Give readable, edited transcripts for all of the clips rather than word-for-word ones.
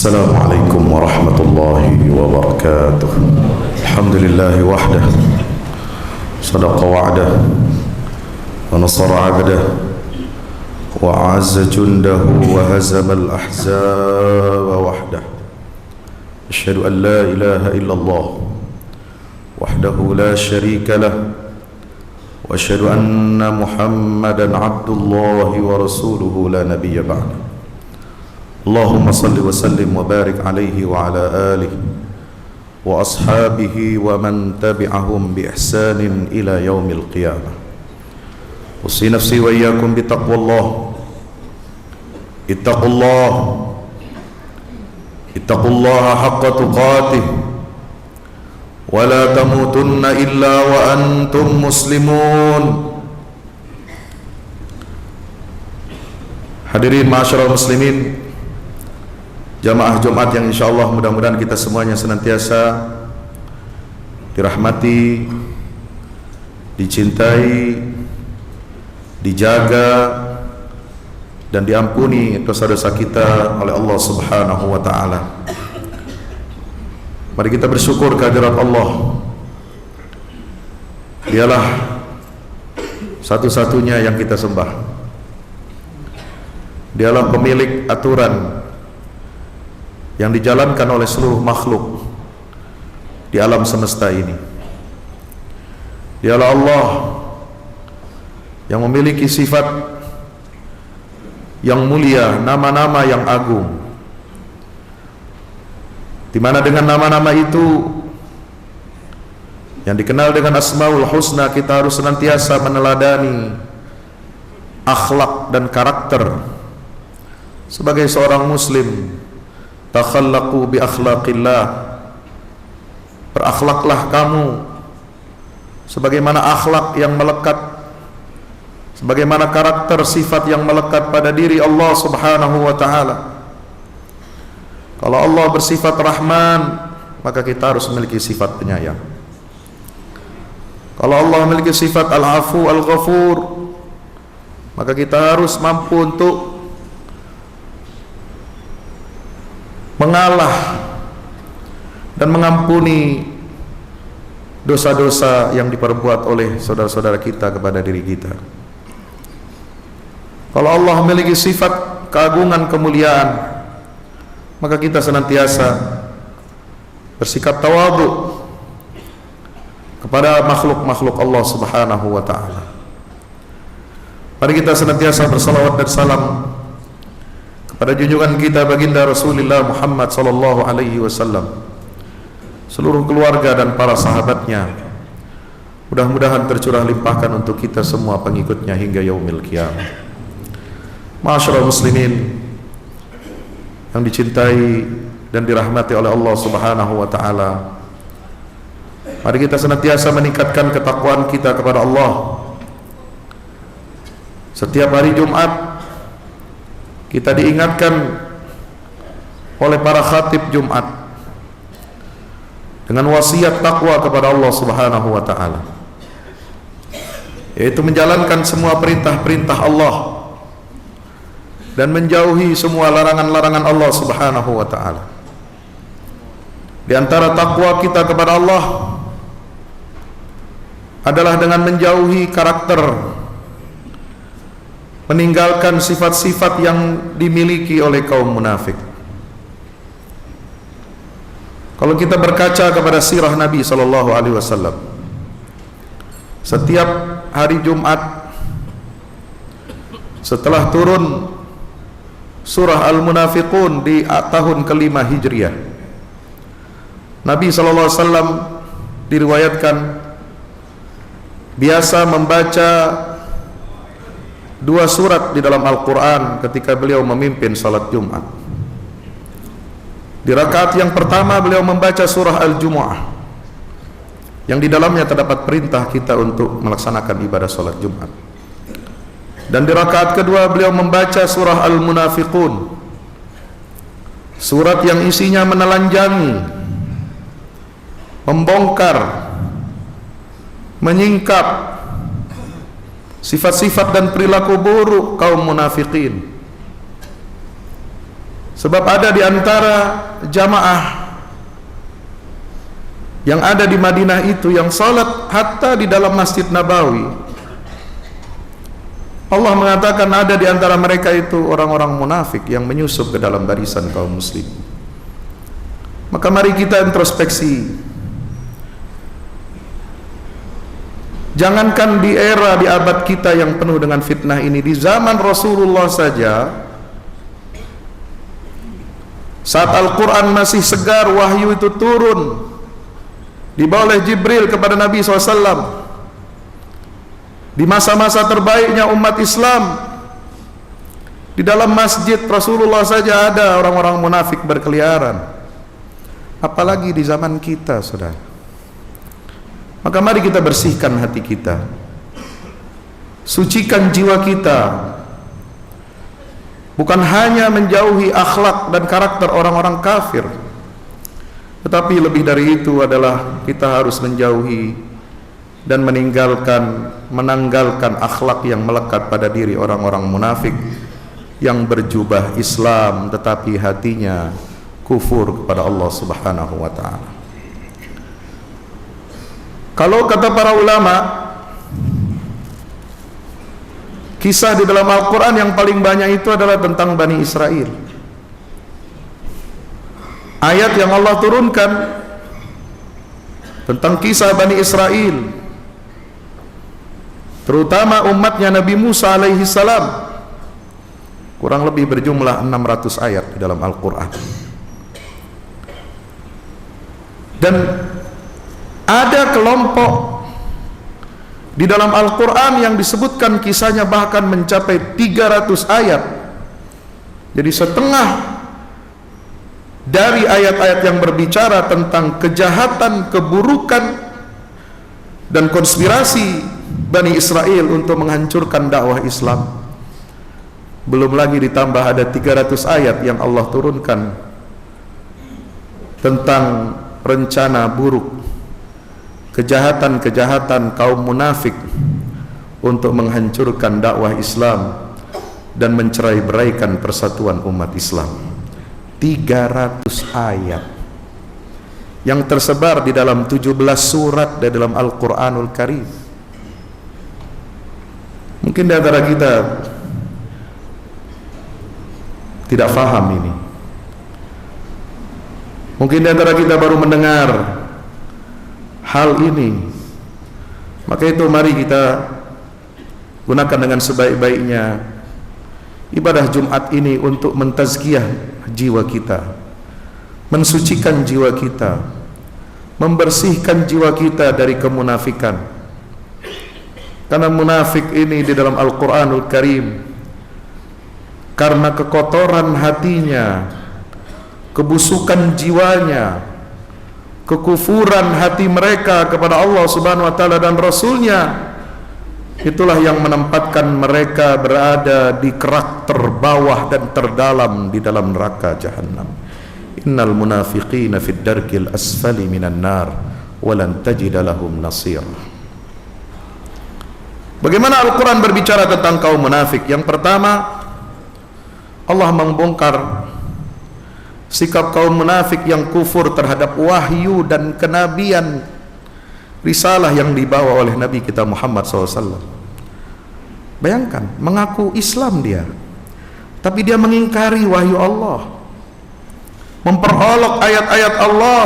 السلام عليكم ورحمة الله وبركاته. الحمد لله وحده صدق وعده ونصر عبده وأعز جنده وهزم الأحزاب وحده. أشهد أن لا إله إلا الله وحده لا شريك له وأشهد أن محمدا عبد الله ورسوله لا نبي بعده. اللهم صل وسلم وبارك عليه وعلى آله وأصحابه ومن تبعهم بإحسان إلى يوم القيامة. أوصي نفسي وإياكم بتقوى الله. اتقوا الله حق تقاته ولا تموتن إلا وأنتم مسلمون. Hadirin ma'asyiral muslimin, jamaah Jumat yang insyaallah mudah-mudahan kita semuanya senantiasa dirahmati, dicintai, dijaga dan diampuni dosa-dosa kita oleh Allah Subhanahu wa taala. Mari kita bersyukur kehadirat Allah. Dialah satu-satunya yang kita sembah. Dialah pemilik aturan yang dijalankan oleh seluruh makhluk di alam semesta ini. Dialah Allah yang memiliki sifat yang mulia, nama-nama yang agung, di mana dengan nama-nama itu yang dikenal dengan Asmaul Husna, kita harus senantiasa meneladani akhlak dan karakter sebagai seorang muslim. Takhallaqu bi akhlaqillah, berakhlaklah kamu sebagaimana akhlak yang melekat, sebagaimana karakter sifat yang melekat pada diri Allah Subhanahu wa ta'ala. Kalau Allah bersifat Rahman, maka kita harus memiliki sifat penyayang. Kalau Allah memiliki sifat Al-Afu Al-Ghafur, maka kita harus mampu untuk mengalah dan mengampuni dosa-dosa yang diperbuat oleh saudara-saudara kita kepada diri kita. Kalau Allah memiliki sifat keagungan, kemuliaan, maka kita senantiasa bersikap tawadhu kepada makhluk-makhluk Allah Subhanahu wa ta'ala. Mari kita senantiasa bersalawat dan salam pada junjungan kita baginda Rasulullah Muhammad sallallahu alaihi wasallam, seluruh keluarga dan para sahabatnya. Mudah-mudahan tercurah limpahkan untuk kita semua pengikutnya hingga yaumil qiyamah. Ma'asyiral muslimin yang dicintai dan dirahmati oleh Allah Subhanahu wa taala, mari kita senantiasa meningkatkan ketakwaan kita kepada Allah. Setiap hari Jumat kita diingatkan oleh para khatib Jumat dengan wasiat takwa kepada Allah Subhanahu wa ta'ala, yaitu menjalankan semua perintah-perintah Allah dan menjauhi semua larangan-larangan Allah Subhanahu wa ta'ala. Di antara takwa kita kepada Allah adalah dengan menjauhi karakter, meninggalkan sifat-sifat yang dimiliki oleh kaum munafik. Kalau kita berkaca kepada sirah Nabi sallallahu alaihi wasallam, setiap hari Jumat setelah turun surah Al-Munafiqun di tahun kelima Hijriah, Nabi sallallahu alaihi wasallam diriwayatkan biasa membaca dua surat di dalam Al-Quran ketika beliau memimpin salat Jumat. Di rakaat yang pertama beliau membaca surah Al-Jumu'ah, yang di dalamnya terdapat perintah kita untuk melaksanakan ibadah salat Jumat. Dan di rakaat kedua beliau membaca surah Al-Munafiqun, surat yang isinya menelanjangi, membongkar, menyingkap sifat-sifat dan perilaku buruk kaum munafikin, Sebab ada di antara jamaah yang ada di Madinah itu yang salat hatta di dalam Masjid Nabawi. Allah mengatakan ada di antara mereka itu orang-orang munafik yang menyusup ke dalam barisan kaum muslim. Maka mari kita introspeksi. Jangankan di era, di abad kita yang penuh dengan fitnah ini, di zaman Rasulullah saja, saat Al-Quran masih segar, wahyu itu turun, dibawa oleh Jibril kepada Nabi SAW. Di masa-masa terbaiknya umat Islam, di dalam masjid Rasulullah saja ada orang-orang munafik berkeliaran. Apalagi di zaman kita, saudara. Maka mari kita bersihkan hati kita, sucikan jiwa kita, bukan hanya menjauhi akhlak dan karakter orang-orang kafir, tetapi lebih dari itu adalah kita harus menjauhi dan menanggalkan akhlak yang melekat pada diri orang-orang munafik yang berjubah Islam tetapi hatinya kufur kepada Allah Subhanahu wa ta'ala. Kalau kata para ulama, kisah di dalam Al-Quran yang paling banyak itu adalah tentang Bani Israel. Ayat yang Allah turunkan tentang kisah Bani Israel, terutama umatnya Nabi Musa alaihi salam, kurang lebih berjumlah 600 ayat di dalam Al-Quran. Dan ada kelompok di dalam Al-Quran yang disebutkan kisahnya bahkan mencapai 300 ayat. Jadi setengah dari ayat-ayat yang berbicara tentang kejahatan, keburukan dan konspirasi Bani Israel untuk menghancurkan dakwah Islam. Belum lagi ditambah ada 300 ayat yang Allah turunkan tentang rencana buruk, kejahatan-kejahatan kaum munafik untuk menghancurkan dakwah Islam dan mencerai-beraikan persatuan umat Islam. 300 ayat yang tersebar di dalam 17 surat di dalam Al-Quranul Karim. Mungkin di antara kita tidak faham ini. Mungkin di antara kita baru mendengar hal ini. Maka itu mari kita gunakan dengan sebaik-baiknya ibadah Jumat ini untuk mentazkiyah jiwa kita, mensucikan jiwa kita, membersihkan jiwa kita dari kemunafikan. Karena munafik ini di dalam Al-Quranul Karim, karena kekotoran hatinya, kebusukan jiwanya, kekufuran hati mereka kepada Allah Subhanahu wa ta'ala dan Rasulnya, itulah yang menempatkan mereka berada di kerak terbawah dan terdalam di dalam neraka Jahannam. Innal munafiqina fid darkil asfali minan nar walan tajida lahum nasir. Bagaimana Al-Quran berbicara tentang kaum munafik? Yang pertama, Allah membongkar sikap kaum munafik yang kufur terhadap wahyu dan kenabian risalah yang dibawa oleh Nabi kita Muhammad SAW. Bayangkan, mengaku Islam dia, tapi dia mengingkari wahyu Allah, memperolok ayat-ayat Allah,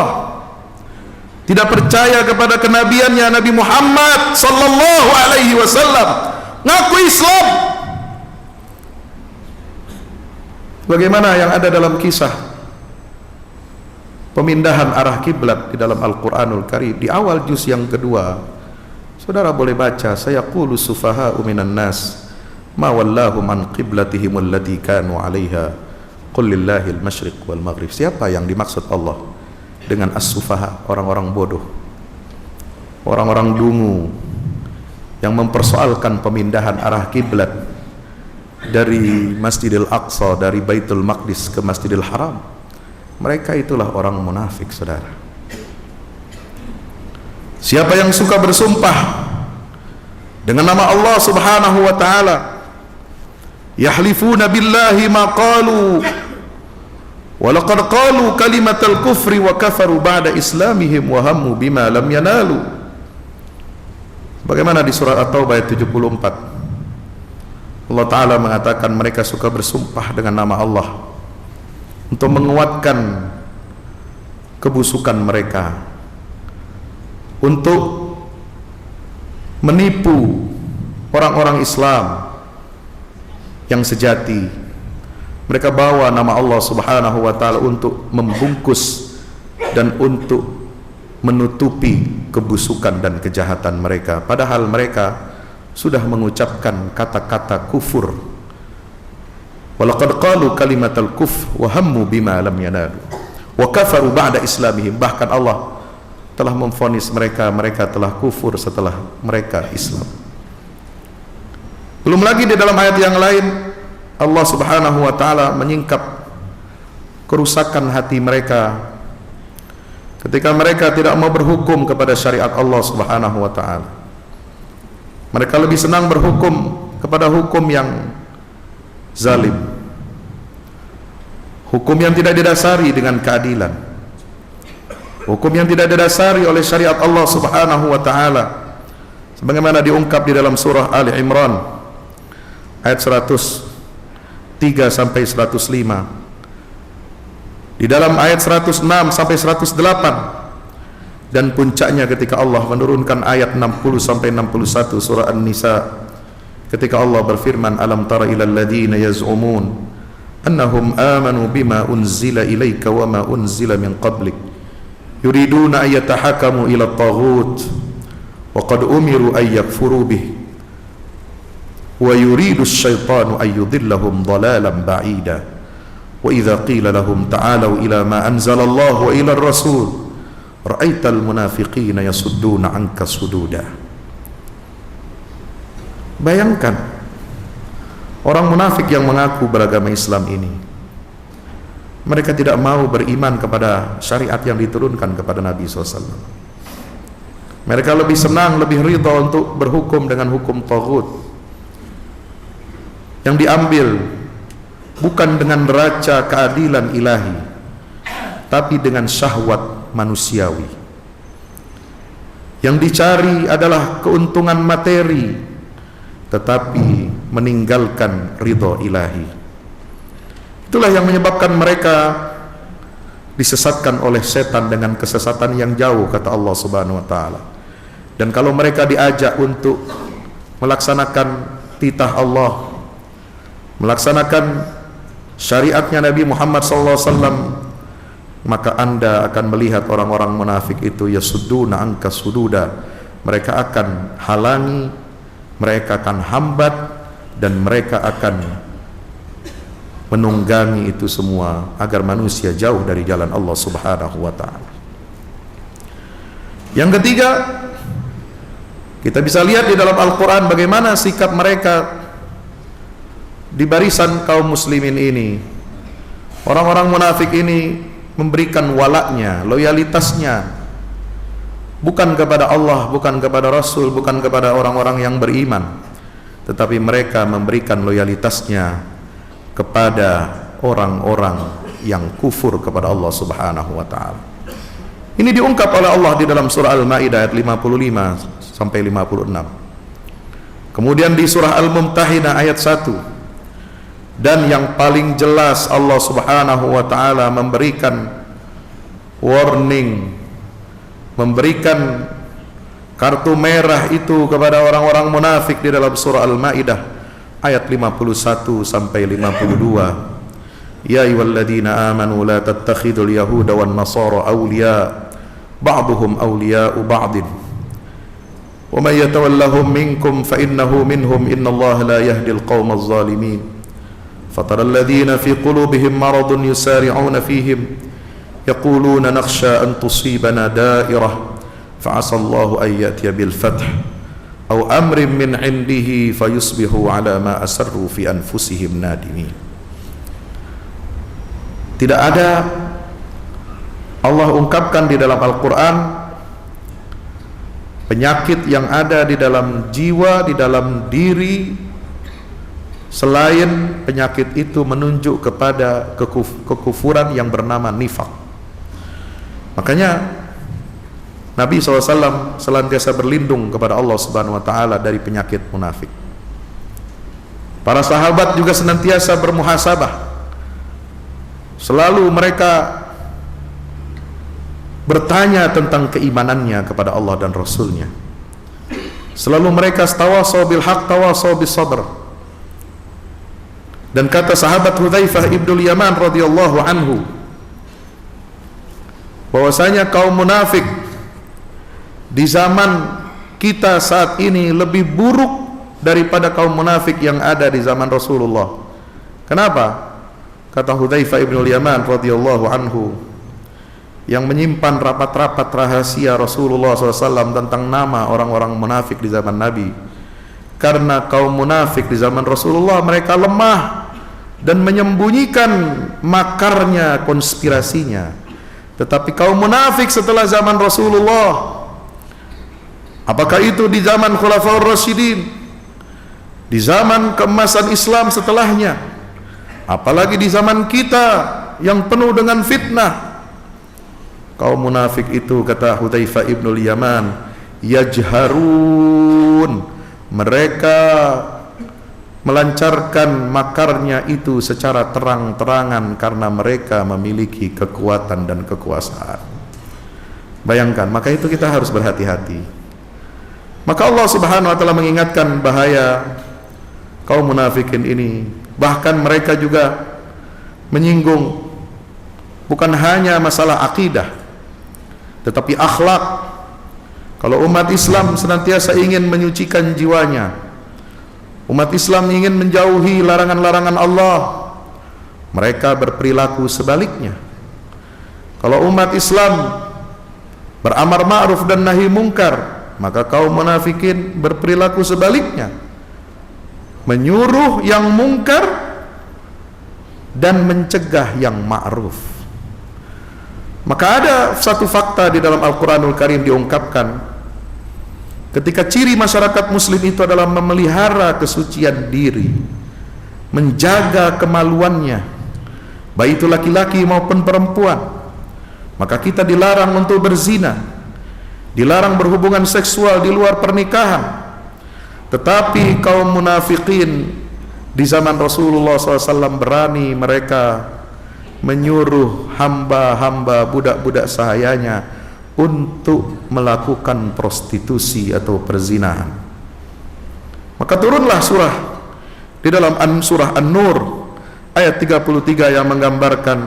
tidak percaya kepada kenabiannya Nabi Muhammad sallallahu alaihi wasallam, ngaku Islam. Bagaimana yang ada dalam kisah pemindahan arah kiblat di dalam Al-Quranul Karim di awal juz yang kedua, saudara boleh baca, sayaqulu sufaha'u minan nas ma wallahum an qiblatihim allati kanu 'alaiha qul lillahil masyriq wal maghrib. Siapa yang dimaksud Allah dengan as-sufaha? Orang-orang bodoh, orang-orang dungu yang mempersoalkan pemindahan arah kiblat dari Masjidil Aqsa, dari Baitul Maqdis ke Masjidil Haram. Mereka itulah orang munafik, saudara. Siapa yang suka bersumpah dengan nama Allah Subhanahu wa ta'ala, yahlifuna billahi ma qalu Walaqad qalu kalimatal kufri wa kafaru ba'da islamihim wa hammu bima lam yanalu. Bagaimana di surah At-Taubah ayat 74, Allah Ta'ala mengatakan mereka suka bersumpah dengan nama Allah untuk menguatkan kebusukan mereka, untuk menipu orang-orang Islam yang sejati. Mereka bawa nama Allah Subhanahu wa Ta'ala untuk membungkus dan untuk menutupi kebusukan dan kejahatan mereka, padahal mereka sudah mengucapkan kata-kata kufur. Walaqad qalu kalimatal kufr wa hammu bima lam yanalu wa kafaru ba'da islamihim. Bahkan Allah telah memvonis mereka telah kufur setelah mereka Islam. Belum lagi di dalam ayat yang lain Allah Subhanahu wa Ta'ala menyingkap kerusakan hati mereka ketika mereka tidak mau berhukum kepada syariat Allah Subhanahu wa Ta'ala. Mereka lebih senang berhukum kepada hukum yang zalim, hukum yang tidak didasari dengan keadilan, hukum yang tidak didasari oleh syariat Allah Subhanahu wa Ta'ala, sebagaimana diungkap di dalam surah Ali Imran ayat 103 sampai 105, di dalam ayat 106 sampai 108, dan puncaknya ketika Allah menurunkan ayat 60 sampai 61 surah An-Nisa, ketika Allah berfirman, alam tara ilal ladina yaz'umun annahum amanu bima unzila ilaika wa ma unzila min qablik yuriduna an yatahakamu ila at-taghut wa qad umiru an yakfuru bih wa yuridu asy-syaitanu an yudhillahum dhalalan ba'ida wa idza qila lahum ta'alu ila ma anzala Allah wa ila ar-rasul ra'aital munafiqina yasudduna 'anka sududa. Bayangkan orang munafik yang mengaku beragama Islam ini, mereka tidak mau beriman kepada syariat yang diturunkan kepada Nabi SAW. Mereka lebih senang, lebih ridha untuk berhukum dengan hukum taghut yang diambil bukan dengan neraca keadilan ilahi, tapi dengan syahwat manusiawi. Yang dicari adalah keuntungan materi, tetapi meninggalkan ridha ilahi. Itulah yang menyebabkan mereka disesatkan oleh setan dengan kesesatan yang jauh, kata Allah Subhanahu wa Ta'ala. Dan kalau mereka diajak untuk melaksanakan titah Allah, melaksanakan syariatnya Nabi Muhammad SAW, maka anda akan melihat orang-orang munafik itu yasudduna anka sududa. Mereka akan halangi, mereka akan hambat, dan mereka akan menunggangi itu semua agar manusia jauh dari jalan Allah Subhanahu wa Ta'ala. Yang ketiga, kita bisa lihat di dalam Al-Quran bagaimana sikap mereka di barisan kaum muslimin ini. Orang-orang munafik ini memberikan walaknya, loyalitasnya bukan kepada Allah, bukan kepada Rasul, bukan kepada orang-orang yang beriman, tetapi mereka memberikan loyalitasnya kepada orang-orang yang kufur kepada Allah Subhanahu wa Ta'ala. Ini diungkap oleh Allah di dalam surah Al-Maidah ayat 55 sampai 56. Kemudian di surah Al-Mumtahinah ayat 1. Dan yang paling jelas Allah Subhanahu wa Ta'ala memberikan warning, memberikan kartu merah itu kepada orang-orang munafik di dalam surah Al-Maidah ayat 51 sampai 52. Ya ayyuhalladzina amanu la tattakhidul yahuda wan nasara awliya ba'duhum awliya'u ba'din wa may yatawallahum minkum fa innahu minhum innallaha la yahdil qaumadh zalimin. فترى الذين في قلوبهم مرض يسارعون فيهم يقولون نخشى أن تصيبنا دائرة فعسى الله أن يأتي بالفتح أو أمر من عنده فيصبحوا على ما أسروا في أنفسهم نادمين. Tidak ada, Allah ungkapkan di dalam Al-Quran penyakit yang ada di dalam jiwa, di dalam diri selain penyakit itu menunjuk kepada kekufuran yang bernama nifaq. Makanya Nabi SAW senantiasa berlindung kepada Allah Subhanahu wa Ta'ala dari penyakit munafik. Para sahabat juga senantiasa bermuhasabah. Selalu mereka bertanya tentang keimanannya kepada Allah dan Rasulnya. Selalu mereka tawasaw bil haq, tawasaw bis sabr. Dan kata sahabat Hudzaifah ibnul Yaman radhiyallahu anhu, bahwasanya kaum munafik di zaman kita saat ini lebih buruk daripada kaum munafik yang ada di zaman Rasulullah. Kenapa? Kata Hudzaifah ibnul Yaman radhiyallahu anhu, yang menyimpan rapat-rapat rahasia Rasulullah SAW tentang nama orang-orang munafik di zaman Nabi. Karena kaum munafik di zaman Rasulullah mereka lemah dan menyembunyikan makarnya, konspirasinya. Tetapi kaum munafik setelah zaman Rasulullah, apakah itu di zaman Khulafaur Rasyidin, di zaman keemasan Islam setelahnya, apalagi di zaman kita yang penuh dengan fitnah, kaum munafik itu, kata Hudzaifah ibnul Yaman, yajharun, mereka melancarkan makarnya itu secara terang-terangan karena mereka memiliki kekuatan dan kekuasaan. Bayangkan, maka itu kita harus berhati-hati. Maka Allah Subhanahu wa Ta'ala mengingatkan bahaya kaum munafikin ini. Bahkan mereka juga menyinggung bukan hanya masalah akidah, tetapi akhlak. Kalau umat Islam senantiasa ingin menyucikan jiwanya, umat Islam ingin menjauhi larangan-larangan Allah, mereka berperilaku sebaliknya. Kalau umat Islam beramar ma'ruf dan nahi mungkar, maka kaum munafikin berperilaku sebaliknya, menyuruh yang mungkar dan mencegah yang ma'ruf. Maka ada satu fakta di dalam Al-Quranul Karim diungkapkan, ketika ciri masyarakat muslim itu adalah memelihara kesucian diri, menjaga kemaluannya, baik itu laki-laki maupun perempuan, maka kita dilarang untuk berzina, dilarang berhubungan seksual di luar pernikahan. Tetapi kaum munafikin di zaman Rasulullah SAW berani mereka menyuruh hamba-hamba, budak-budak sahayanya untuk melakukan prostitusi atau perzinahan. Maka turunlah surah di dalam surah An-Nur ayat 33 yang menggambarkan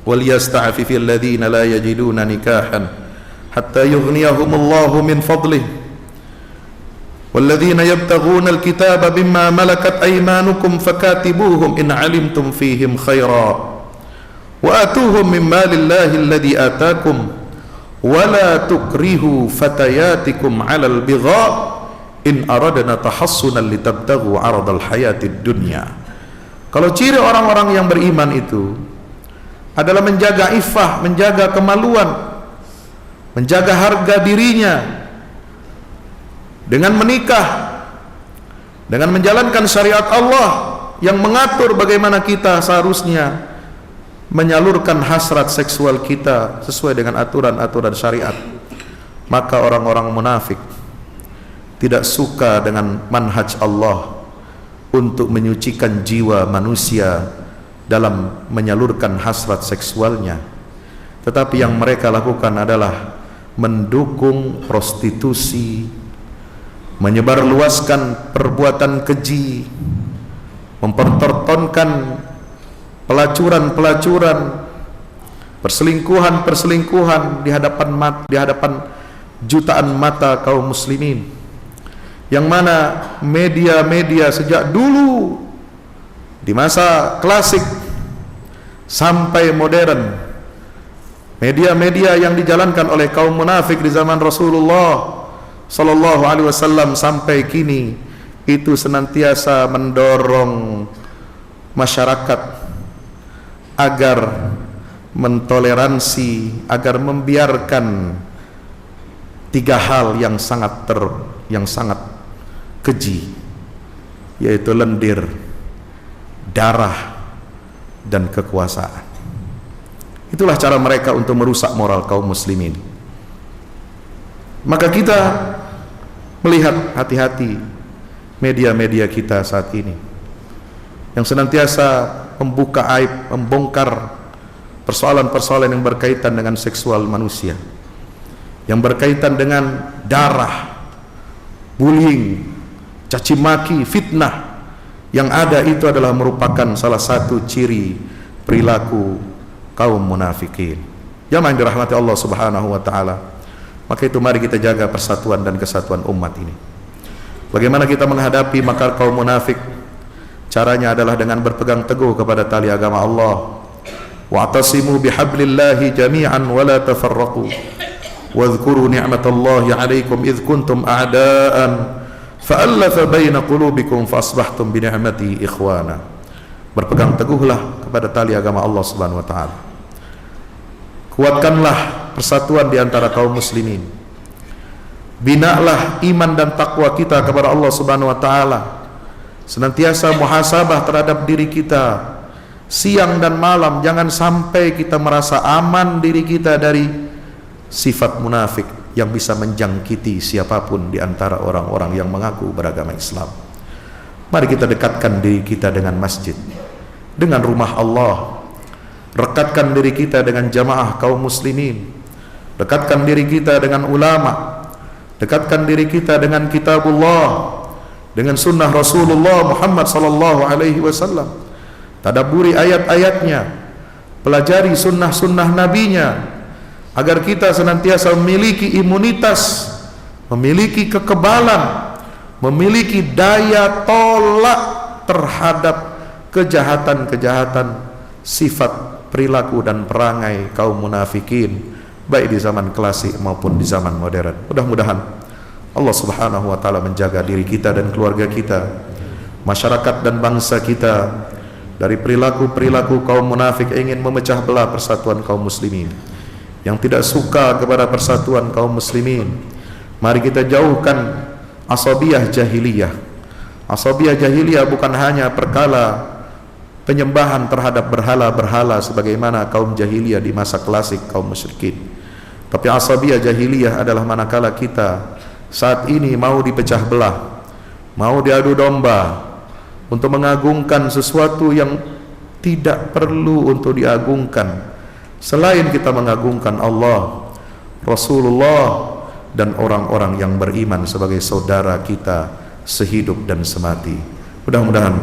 wal yasta'fifil ladzina la yajiduna nikahan hatta yughniyahumullahu min fadlihi والذين يبتغون الكتاب مما ملكت أيمانكم فكاتبوهم إن علمتم فيهم خيرا وآتوهم من مال الله الذي آتاكم ولا تكرهوا فتياتكم على البغاء إن أردنا تحصنا لتبتغوا عرض الحياة الدنيا. Kalau ciri orang-orang yang beriman itu adalah menjaga iffah, menjaga kemaluan, menjaga harga dirinya dengan menikah, dengan menjalankan syariat Allah yang mengatur bagaimana kita seharusnya menyalurkan hasrat seksual kita sesuai dengan aturan-aturan syariat. Maka orang-orang munafik tidak suka dengan manhaj Allah untuk menyucikan jiwa manusia dalam menyalurkan hasrat seksualnya, tetapi yang mereka lakukan adalah mendukung prostitusi, menyebarluaskan perbuatan keji, mempertontonkan pelacuran-pelacuran, perselingkuhan-perselingkuhan di hadapan jutaan mata kaum muslimin, yang mana media-media sejak dulu di masa klasik sampai modern, media-media yang dijalankan oleh kaum munafik di zaman Rasulullah Sallallahu Alaihi Wasallam sampai kini itu senantiasa mendorong masyarakat agar mentoleransi, agar membiarkan tiga hal yang sangat keji, yaitu lendir, darah, dan kekuasaan. Itulah cara mereka untuk merusak moral kaum muslimin. Maka kita melihat hati-hati media-media kita saat ini yang senantiasa membuka aib, membongkar persoalan-persoalan yang berkaitan dengan seksual manusia, yang berkaitan dengan darah, bullying, caci maki, fitnah. Yang ada itu adalah merupakan salah satu ciri perilaku kaum munafikin. Jamaah yang dirahmati Allah Subhanahu wa taala. Maka itu mari kita jaga persatuan dan kesatuan umat ini. Bagaimana kita menghadapi makar kaum munafik? Caranya adalah dengan berpegang teguh kepada tali agama Allah. Wa'tasimu bihablillahi jami'an wa la tafarraqu. Wadhkuru ni'matallahi 'alaikum idh kuntum a'daan fa'allafa baina qulubikum fa'asbahtum bi ni'mati ikhwana. Berpegang teguhlah kepada tali agama Allah Subhanahu wa taala. Kuatkanlah persatuan di antara kaum muslimin. Binalah iman dan takwa kita kepada Allah Subhanahu wa taala. Senantiasa muhasabah terhadap diri kita siang dan malam. Jangan sampai kita merasa aman diri kita dari sifat munafik yang bisa menjangkiti siapapun di antara orang-orang yang mengaku beragama Islam. Mari kita dekatkan diri kita dengan masjid, dengan rumah Allah. Rekatkan diri kita dengan jamaah kaum muslimin. Dekatkan diri kita dengan ulama. Dekatkan diri kita dengan kitabullah, dengan sunnah Rasulullah Muhammad sallallahu alaihi wasallam. Tadabburi ayat-ayatnya, pelajari sunnah-sunnah nabinya, agar kita senantiasa memiliki imunitas, memiliki kekebalan, memiliki daya tolak terhadap kejahatan-kejahatan sifat, perilaku dan perangai kaum munafikin, baik di zaman klasik maupun di zaman modern. Mudah-mudahan Allah Subhanahu wa taala menjaga diri kita dan keluarga kita, masyarakat dan bangsa kita dari perilaku-perilaku kaum munafik ingin memecah belah persatuan kaum muslimin, yang tidak suka kepada persatuan kaum muslimin. Mari kita jauhkan asabiyah jahiliyah. Asabiyah jahiliyah bukan hanya perkala penyembahan terhadap berhala-berhala sebagaimana kaum jahiliyah di masa klasik kaum musyrikin. Tapi asabiyah jahiliyah adalah manakala kita saat ini mau dipecah belah, mau diadu domba untuk mengagungkan sesuatu yang tidak perlu untuk diagungkan selain kita mengagungkan Allah, Rasulullah, dan orang-orang yang beriman sebagai saudara kita sehidup dan semati. Mudah-mudahan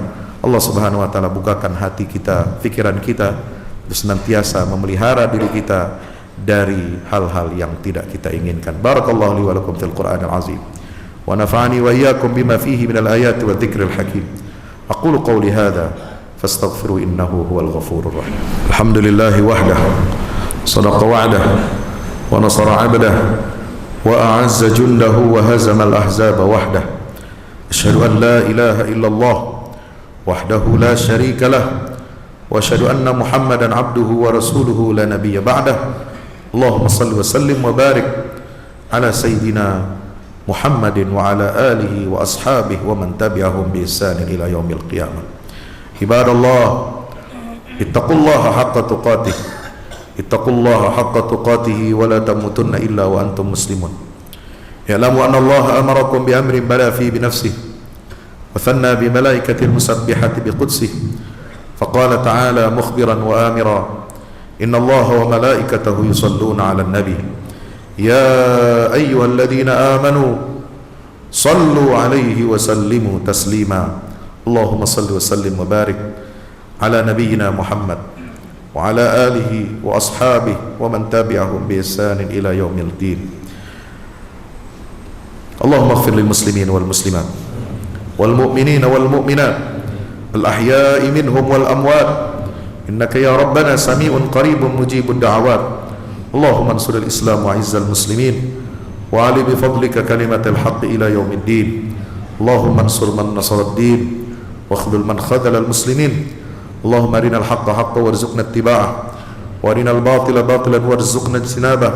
Allah Subhanahu wa taala bukakan hati kita, pikiran kita, senantiasa memelihara diri kita dari hal-hal yang tidak kita inginkan. Barakallahu li wa lakum fil Qur'anil azim wa nafa'ani wa iyyakum bima fihi minal ayati wa dzikril hakim. Aqulu qawli hadza fastaghfiru innahu huwal ghafurur rahim. Alhamdulillahi wahdah, sadaqa wa'dah wa nasara 'abdah wa a'azza jundahu wa hazama al-ahzaba wahdah. Asyhadu an la ilaha illallah wahdahu la syarika lah wa asyhadu anna Muhammadan abduhu wa rasuluhu la nabiyya ba'dah. Allahumma salli wa sallim wa barik ala sayyidina Muhammadin wa ala alihi wa ashabihi wa man tabi'ahum bi ihsanin ila yaumil qiyamah. Ibadallah, ittaqullaha haqqa tuqatih, ittaqullaha haqqa tuqatih wa la tamutunna illa wa antum muslimun. Ya'lamu anna Allah amarakum bi amrin bada fi bi nafsihi wa thanna bi malaikati al-musabbihati bi qudsihi faqala ta'ala mukhbiran wa amira inna Allah wa malaikatahu yusalluna 'alan nabi ya ayyuhalladhina amanu sallu 'alaihi wa sallimu taslima. Allahumma salli wa sallim wa barik ala nabiyyina Muhammad wa ala alihi wa ashabihi wa man tabi'ahum bi ihsanin ila yaumil din. Allahumma ighfir lil muslimin wal muslimat wal mu'minin wal mu'minat al ahya'i minhum wal amwat innaka ya rabbana sami'un qaribun mujibud da'awat. Allahumma ansur al islam wa izzal muslimin wa ali bi fadlika kalimatal haqq ila yaumiddin. Allahumma ansur man nasara ad-din wa khudhul man khadhala al muslimin. Allahumma arinal haqqa haqqan warzuqna ittiba'ah wa arinal batila batilan warzuqna ijtinabah.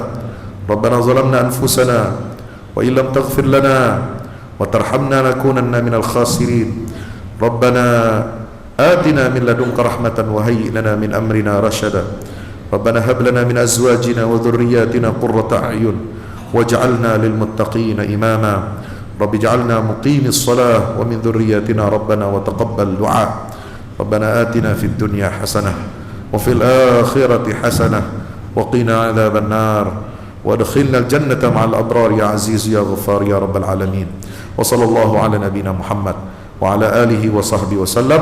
Rabbana zalamna anfusana wa illam taghfir lana wa tarhamna lakunanna minal khasirin. Rabbana آتنا من لدنك رحمة وهيئ لنا من أمرنا رشدا ربنا هب لنا من أزواجنا وذرياتنا قرة أعين واجعلنا للمتقين إماما رب اجعلنا مقيم الصلاة ومن ذرياتنا ربنا وتقبل دعاء ربنا آتنا في الدنيا حسنة وفي الآخرة حسنة وقنا عذاب النار وادخلنا الجنة مع الأبرار يا عزيز يا غفار يا رب العالمين وصلى الله على نبينا محمد وعلى آله وصحبه وسلم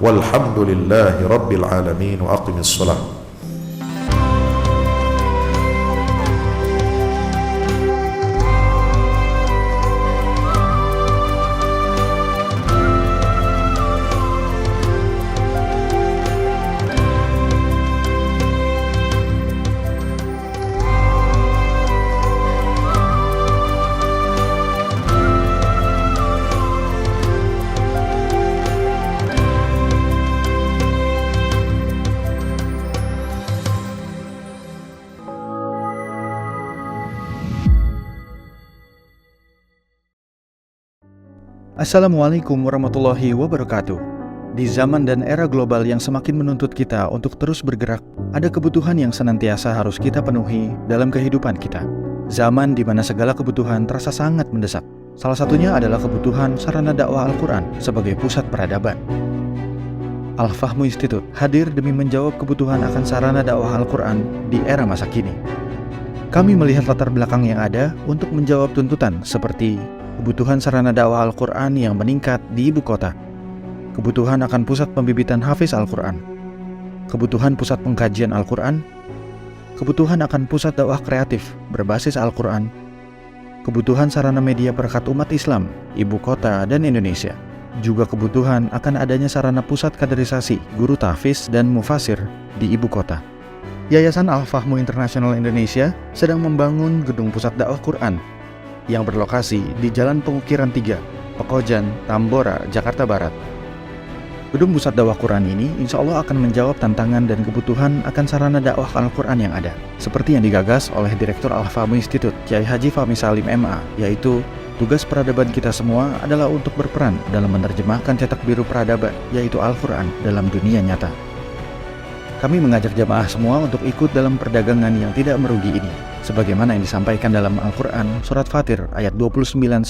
والحمد لله رب العالمين وأقم الصلاة. Assalamualaikum warahmatullahi wabarakatuh. Di zaman dan era global yang semakin menuntut kita untuk terus bergerak, ada kebutuhan yang senantiasa harus kita penuhi dalam kehidupan kita. Zaman di mana segala kebutuhan terasa sangat mendesak. Salah satunya adalah kebutuhan sarana dakwah Al-Quran sebagai pusat peradaban. Al-Fahmu Institute hadir demi menjawab kebutuhan akan sarana dakwah Al-Quran di era masa kini. Kami melihat latar belakang yang ada untuk menjawab tuntutan seperti kebutuhan sarana dakwah Al-Quran yang meningkat di ibu kota, kebutuhan akan pusat pembibitan hafiz Al-Quran, kebutuhan pusat pengkajian Al-Quran, kebutuhan akan pusat dakwah kreatif berbasis Al-Quran, kebutuhan sarana media perekat umat Islam, ibu kota dan Indonesia, juga kebutuhan akan adanya sarana pusat kaderisasi guru tahfiz dan mufasir di ibu kota. Yayasan Al-Fahmu International Indonesia sedang membangun gedung pusat dakwah Quran yang berlokasi di Jalan Pengukiran 3, Pekojan, Tambora, Jakarta Barat. Gedung pusat dakwah Quran ini insya Allah akan menjawab tantangan dan kebutuhan akan sarana dakwah Al-Quran yang ada, seperti yang digagas oleh Direktur Al-Fahmu Institute, Kiai Haji Fahmi Salim MA, yaitu tugas peradaban kita semua adalah untuk berperan dalam menerjemahkan cetak biru peradaban, yaitu Al-Quran, dalam dunia nyata. Kami mengajak jamaah semua untuk ikut dalam perdagangan yang tidak merugi ini, sebagaimana yang disampaikan dalam Al-Quran Surat Fatir ayat 29-30,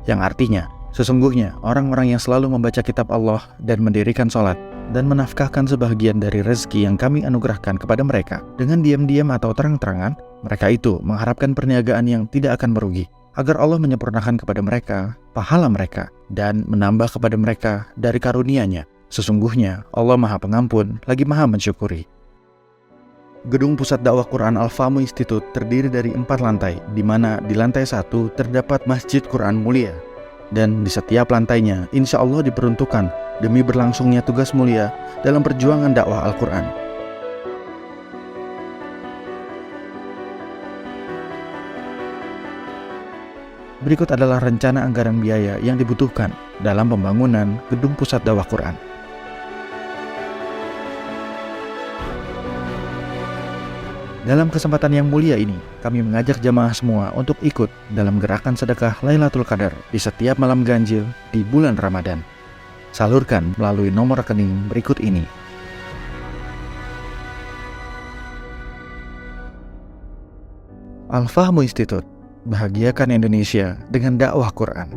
yang artinya, sesungguhnya orang-orang yang selalu membaca kitab Allah dan mendirikan sholat, dan menafkahkan sebahagian dari rezeki yang kami anugerahkan kepada mereka, dengan diam-diam atau terang-terangan, mereka itu mengharapkan perniagaan yang tidak akan merugi, agar Allah menyempurnakan kepada mereka pahala mereka, dan menambah kepada mereka dari karunia-Nya. Sesungguhnya Allah Maha Pengampun lagi Maha Mensyukuri. Gedung Pusat Dakwah Quran Al-Fahmu Institute terdiri dari 4 lantai, di mana di lantai 1 terdapat Masjid Quran Mulia, dan di setiap lantainya insya Allah diperuntukkan demi berlangsungnya tugas mulia dalam perjuangan dakwah Al-Quran. Berikut adalah rencana anggaran biaya yang dibutuhkan dalam pembangunan Gedung Pusat Dakwah Quran. Dalam kesempatan yang mulia ini, kami mengajak jamaah semua untuk ikut dalam gerakan sedekah Lailatul Qadar di setiap malam ganjil di bulan Ramadan. Salurkan melalui nomor rekening berikut ini. Al-Fahmu Institute, bahagiakan Indonesia dengan dakwah Quran.